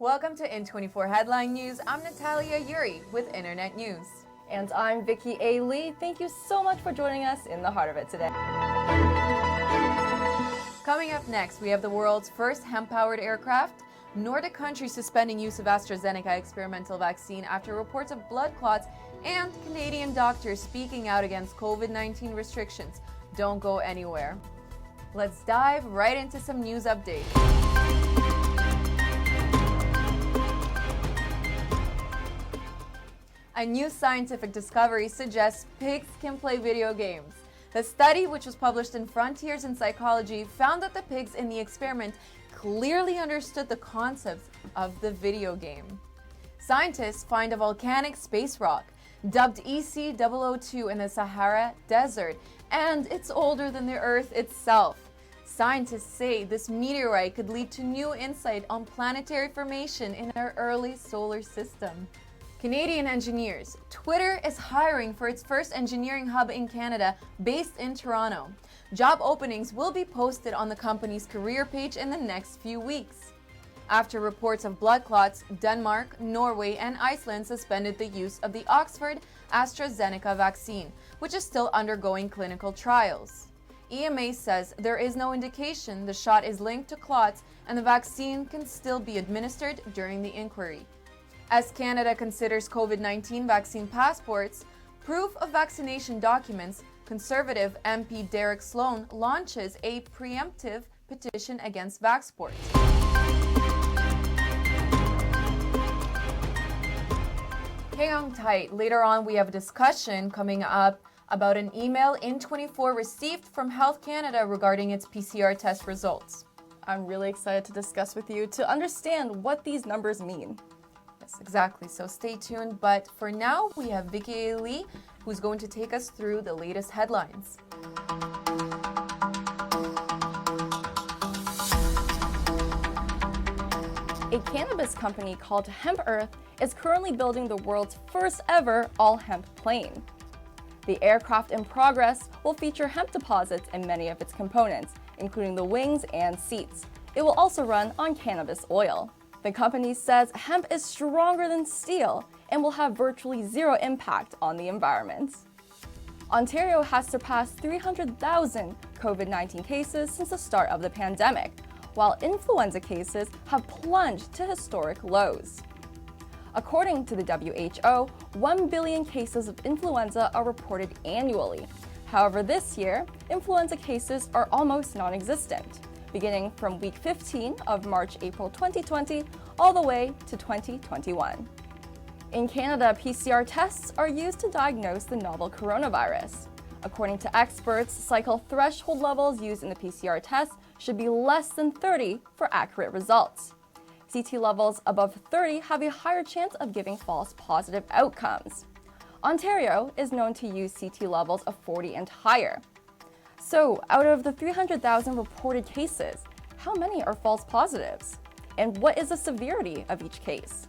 Welcome to In24 Headline News. I'm Natalia Yuri with Internet News. And I'm Vicky A. Lee. Thank you so much for joining us in the heart of it today. Coming up next, we have the world's first hemp-powered aircraft, Nordic countries suspending use of AstraZeneca experimental vaccine after reports of blood clots, and Canadian doctors speaking out against COVID-19 restrictions. Don't go anywhere. Let's dive right into some news updates. A new scientific discovery suggests pigs can play video games. The study, which was published in Frontiers in Psychology, found that the pigs in the experiment clearly understood the concepts of the video game. Scientists find a volcanic space rock, dubbed EC002 in the Sahara Desert, and it's older than the Earth itself. Scientists say this meteorite could lead to new insight on planetary formation in our early solar system. Canadian engineers. Twitter is hiring for its first engineering hub in Canada, based in Toronto. Job openings will be posted on the company's career page in the next few weeks. After reports of blood clots, Denmark, Norway, and Iceland suspended the use of the Oxford AstraZeneca vaccine, which is still undergoing clinical trials. EMA says there is no indication the shot is linked to clots and the vaccine can still be administered during the inquiry. As Canada considers COVID-19 vaccine passports, proof of vaccination documents, Conservative MP Derek Sloan launches a preemptive petition against Vaxport. Hang on tight. Later on, we have a discussion coming up about an email In24 received from Health Canada regarding its PCR test results. I'm really excited to discuss with you to understand what these numbers mean. Yes, exactly. So stay tuned. But for now, we have Vicky A. Lee, who's going to take us through the latest headlines. A cannabis company called Hemp is currently building the world's first ever all-hemp plane. The aircraft in progress will feature hemp deposits in many of its components, including the wings and seats. It will also run on cannabis oil. The company says hemp is stronger than steel and will have virtually zero impact on the environment. Ontario has surpassed 300,000 COVID-19 cases since the start of the pandemic, while influenza cases have plunged to historic lows. According to the WHO, 1 billion cases of influenza are reported annually. However, this year, influenza cases are almost non-existent, beginning from week 15 of March-April 2020 all the way to 2021. In Canada, PCR tests are used to diagnose the novel coronavirus. According to experts, cycle threshold levels used in the PCR test should be less than 30 for accurate results. CT levels above 30 have a higher chance of giving false positive outcomes. Ontario is known to use CT levels of 40 and higher. So, out of the 300,000 reported cases, how many are false positives? And what is the severity of each case?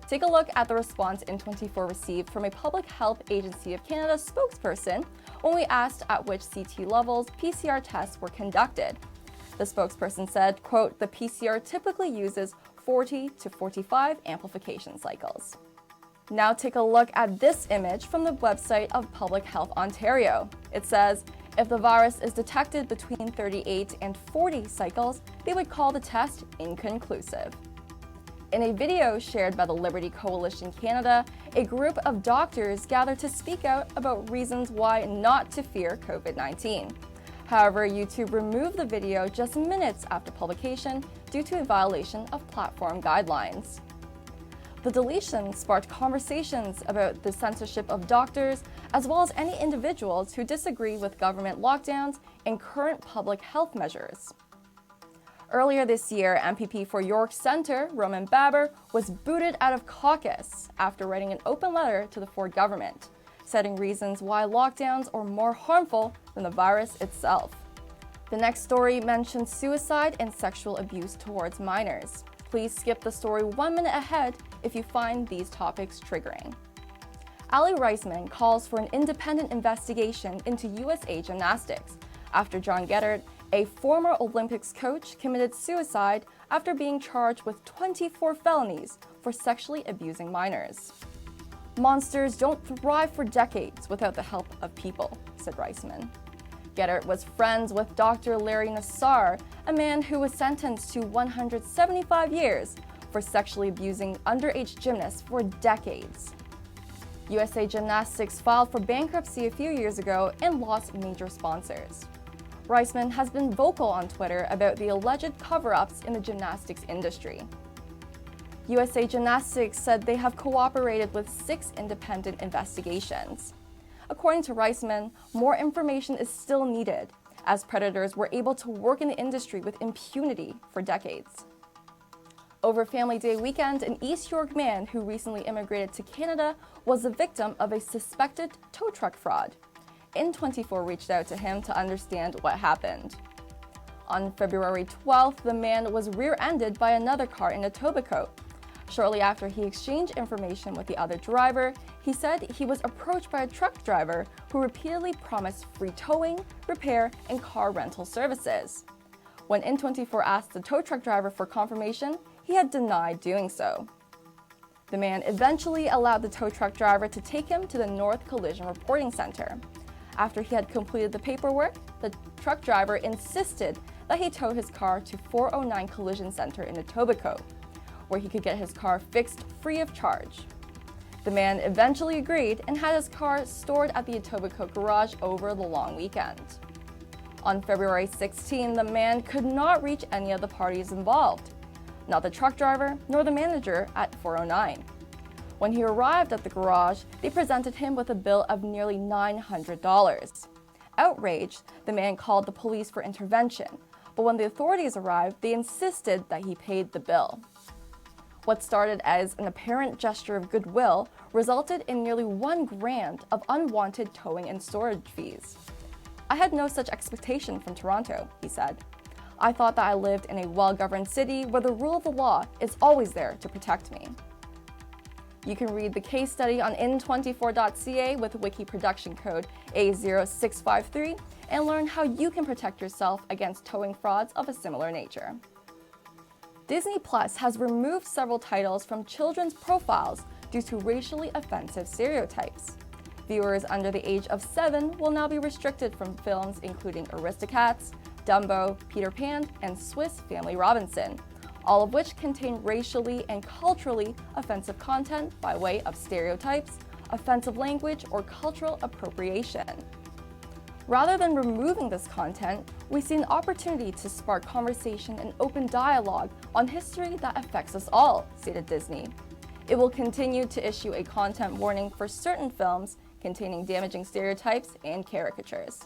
Take a look at the response In24 received from a Public Health Agency of Canada spokesperson when we asked at which CT levels PCR tests were conducted. The spokesperson said, quote, "The PCR typically uses 40 to 45 amplification cycles." Now take a look at this image from the website of Public Health Ontario. It says, if the virus is detected between 38 and 40 cycles, they would call the test inconclusive. In a video shared by the Liberty Coalition Canada, a group of doctors gathered to speak out about reasons why not to fear COVID-19. However, YouTube removed the video just minutes after publication due to a violation of platform guidelines. The deletion sparked conversations about the censorship of doctors, as well as any individuals who disagree with government lockdowns and current public health measures. Earlier this year, MPP for York Centre, Roman Baber, was booted out of caucus after writing an open letter to the Ford government, citing reasons why lockdowns are more harmful than the virus itself. The next story mentions suicide and sexual abuse towards minors. Please skip the story 1 minute ahead if you find these topics triggering. Ali Reisman calls for an independent investigation into USA gymnastics after John Geddard, a former Olympics coach, committed suicide after being charged with 24 felonies for sexually abusing minors. Monsters don't thrive for decades without the help of people, said Reisman. Gettert was friends with Dr. Larry Nassar, a man who was sentenced to 175 years for sexually abusing underage gymnasts for decades. USA Gymnastics filed for bankruptcy a few years ago and lost major sponsors. Reisman has been vocal on Twitter about the alleged cover-ups in the gymnastics industry. USA Gymnastics said they have cooperated with 6 independent investigations. According to Reisman, more information is still needed, as predators were able to work in the industry with impunity for decades. Over Family Day weekend, an East York man who recently immigrated to Canada was the victim of a suspected tow truck fraud. N24 reached out to him to understand what happened. On February 12th, the man was rear-ended by another car in Etobicoke. Shortly after he exchanged information with the other driver, he said he was approached by a truck driver who repeatedly promised free towing, repair, and car rental services. When N24 asked the tow truck driver for confirmation, he had denied doing so. The man eventually allowed the tow truck driver to take him to the North Collision Reporting Center. After he had completed the paperwork, the truck driver insisted that he tow his car to 409 Collision Center in Etobicoke, where he could get his car fixed free of charge. The man eventually agreed and had his car stored at the Etobicoke garage over the long weekend. On February 16, the man could not reach any of the parties involved, not the truck driver nor the manager at 409. When he arrived at the garage, they presented him with a bill of nearly $900. Outraged, the man called the police for intervention, but when the authorities arrived, they insisted that he paid the bill. What started as an apparent gesture of goodwill resulted in nearly $1,000 of unwanted towing and storage fees. "I had no such expectation from Toronto," he said. "I thought that I lived in a well-governed city where the rule of the law is always there to protect me." You can read the case study on n24.ca with wiki production code A0653 and learn how you can protect yourself against towing frauds of a similar nature. Disney Plus has removed several titles from children's profiles due to racially offensive stereotypes. Viewers under the age of 7 will now be restricted from films including Aristocats, Dumbo, Peter Pan, and Swiss Family Robinson, all of which contain racially and culturally offensive content by way of stereotypes, offensive language, or cultural appropriation. Rather than removing this content, we see an opportunity to spark conversation and open dialogue on history that affects us all, stated Disney. It will continue to issue a content warning for certain films containing damaging stereotypes and caricatures.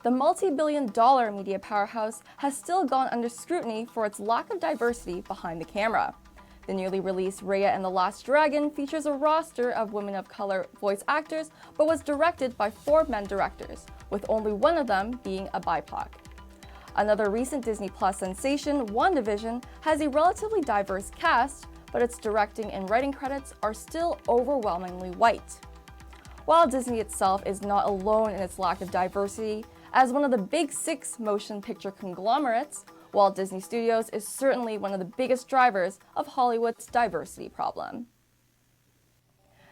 The multi-billion-dollar media powerhouse has still gone under scrutiny for its lack of diversity behind the camera. The newly released Raya and the Last Dragon features a roster of women of color voice actors, but was directed by 4 men directors, with only one of them being a BIPOC. Another recent Disney Plus sensation, WandaVision, has a relatively diverse cast, but its directing and writing credits are still overwhelmingly white. While Disney itself is not alone in its lack of diversity, as one of the big 6 motion picture conglomerates, Walt Disney Studios is certainly one of the biggest drivers of Hollywood's diversity problem.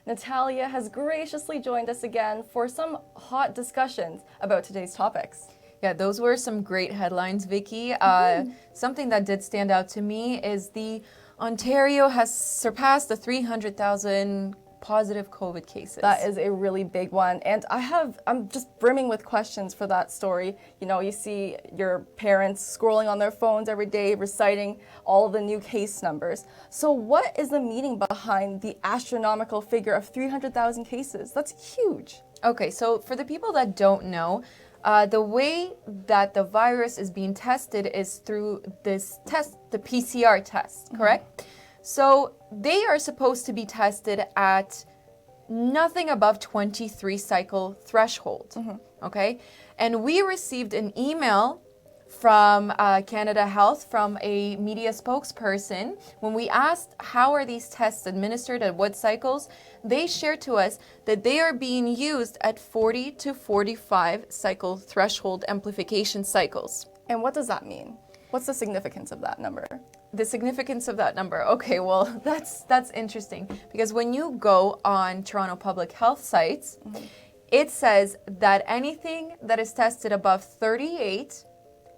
Natalia has graciously joined us again for some hot discussions about today's topics. Yeah, those were some great headlines, Vicky. Something that did stand out to me is the Ontario has surpassed the 300,000 positive COVID cases. That is a really big one. And I'm just brimming with questions for that story. You know, you see your parents scrolling on their phones every day, reciting all of the new case numbers. So what is the meaning behind the astronomical figure of 300,000 cases? That's huge. Okay, so for the people that don't know, the way that the virus is being tested is through this test, the PCR test, correct? So they are supposed to be tested at nothing above 23 cycle threshold, okay? And we received an email from Canada Health from a media spokesperson. When we asked how are these tests administered at what cycles, they shared to us that they are being used at 40 to 45 cycle threshold amplification cycles. And what does that mean? What's the significance of that number? The significance of that number. Okay, well, that's interesting because when you go on Toronto Public Health sites, it says that anything that is tested above 38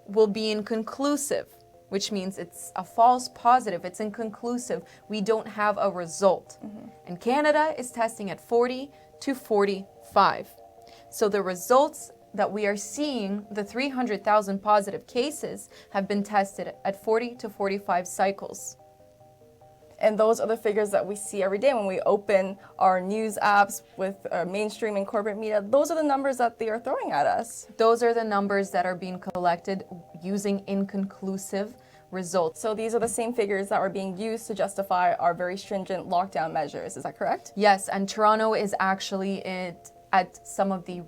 will be inconclusive, which means it's a false positive. It's inconclusive. We don't have a result. And Canada is testing at 40 to 45. So the results that we are seeing, the 300,000 positive cases, have been tested at 40 to 45 cycles. And those are the figures that we see every day when we open our news apps with mainstream and corporate media. Those are the numbers that they are throwing at us. Those are the numbers that are being collected using inconclusive results. So these are the same figures that are being used to justify our very stringent lockdown measures. Is that correct? Yes, and Toronto is actually at some of the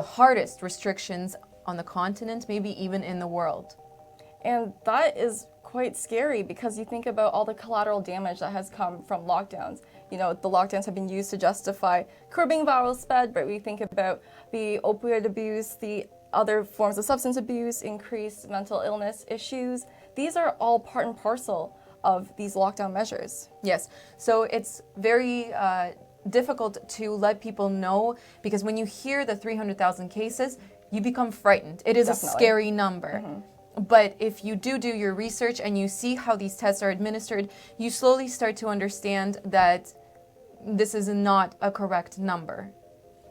hardest restrictions on the continent, maybe even in the world. And that is quite scary because you think about all the collateral damage that has come from lockdowns. You know, the lockdowns have been used to justify curbing viral spread, but we think about the opioid abuse, the other forms of substance abuse, increased mental illness issues. These are all part and parcel of these lockdown measures. Yes, so it's very difficult to let people know because when you hear the 300,000 cases, you become frightened. It is Definitely. a scary number. But if you do your research and you see how these tests are administered, you slowly start to understand that this is not a correct number.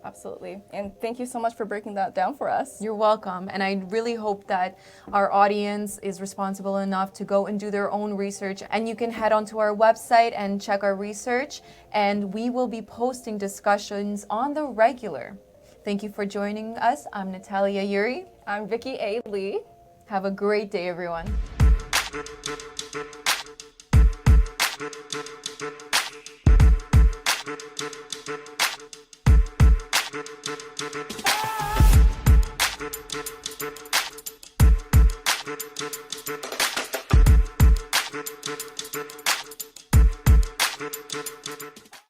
Absolutely. And thank you so much for breaking that down for us. You're welcome. And I really hope that our audience is responsible enough to go and do their own research. And you can head onto our website and check our research. And we will be posting discussions on the regular. Thank you for joining us. I'm Natalia Yuri. I'm Vicky A. Lee. Have a great day, everyone.